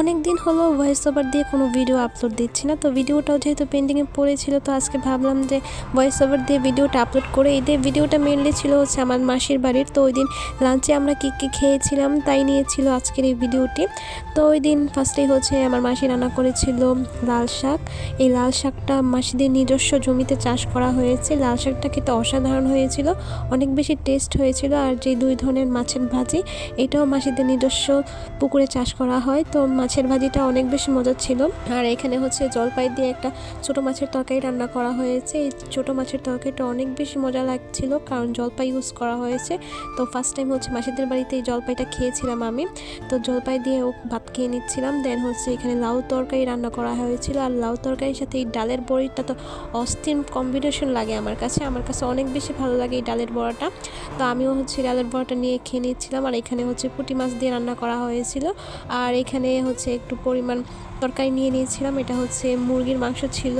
অনেক দিন হলো ভয়েস ওভার দিয়ে কোনো ভিডিও আপলোড দিচ্ছি না, তো ভিডিওটাও যেহেতু পেন্ডিংয়ে পড়েছিল, তো আজকে ভাবলাম যে ভয়েস ওভার দিয়ে ভিডিওটা আপলোড করে এই ভিডিওটা মেনলি ছিল হচ্ছে আমার মাসির বাড়ির। তো ওই দিন লাঞ্চে আমরা কী কী খেয়েছিলাম তাই নিয়েছিল আজকের এই ভিডিওটি। তো ওই দিন ফার্স্টেই হচ্ছে আমার মাসি রান্না করেছিল লাল শাক। এই লাল শাকটা মাসিদের নিজস্ব জমিতে চাষ করা হয়েছে। লাল শাকটা খেতে অসাধারণ হয়েছিল, অনেক বেশি টেস্ট হয়েছিল। আর যে 2 ধরনের মাছের ভাজি, এটাও মাসিদের নিজস্ব পুকুরে চাষ করা হয়। তো মাছের ভাজিটা অনেক বেশি মজার ছিল। আর এখানে হচ্ছে জলপাই দিয়ে একটা ছোটো মাছের তরকারি রান্না করা হয়েছে। এই ছোটো মাছের তরকারিটা অনেক বেশি মজা লাগছিল, কারণ জলপাই ইউজ করা হয়েছে। তো ফার্স্ট টাইম হচ্ছে মাসিদের বাড়িতে এই জলপাইটা খেয়েছিলাম আমি। তো জলপাই দিয়ে ভাত খেয়ে নিচ্ছিলাম। দেন হচ্ছে এখানে লাউ তরকারি রান্না করা হয়েছিল। আর লাউ তরকারির সাথে এই ডালের বড়িটা তো অস্থির কম্বিনেশন লাগে আমার কাছে অনেক বেশি ভালো লাগে এই ডালের বড়াটা। তো আমিও হচ্ছে ডালের বড়াটা নিয়ে খেয়ে নিচ্ছিলাম। আর এখানে হচ্ছে পুঁটি মাছ দিয়ে রান্না করা হয়েছিল। আর এখানে হচ্ছে একটু পরিমাণ তরকারি নিয়ে নিয়েছিলাম, এটা হচ্ছে মুরগির মাংস ছিল।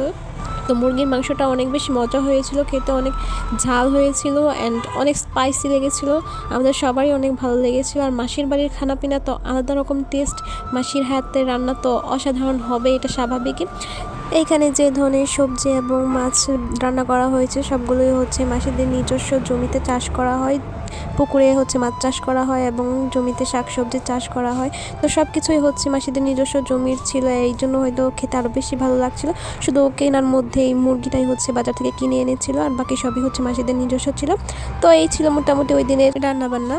তো মুরগির মাংসটা অনেক বেশি মজা হয়েছিল, খেতে অনেক ঝাল হয়েছিল অ্যান্ড অনেক স্পাইসি লেগেছিলো, আমাদের সবারই অনেক ভালো লেগেছিলো। আর মাসির বাড়ির খানাপিনা তো আলাদা রকম টেস্ট, মাসির হাতের রান্না তো অসাধারণ হবে, এটা স্বাভাবিকই। এইখানে যে ধরনের সবজি এবং মাছ রান্না করা হয়েছে সবগুলোই হচ্ছে মাসিদের নিজস্ব জমিতে চাষ করা হয়। পুকুরে হচ্ছে মাছ চাষ করা হয় এবং জমিতে শাকসবজি চাষ করা হয়। তো সব কিছুই হচ্ছে মাসিদের নিজস্ব জমির ছিল, এই জন্য হয়তো খেতে আরও বেশি ভালো লাগছিল। শুধু কেনার মধ্যে এই মুরগিটাই হচ্ছে বাজার থেকে কিনে এনেছিল, আর বাকি সবই হচ্ছে মাসিদের নিজস্ব ছিল। তো এই ছিল মোটামুটি ওই দিনের রান্নাবান্না।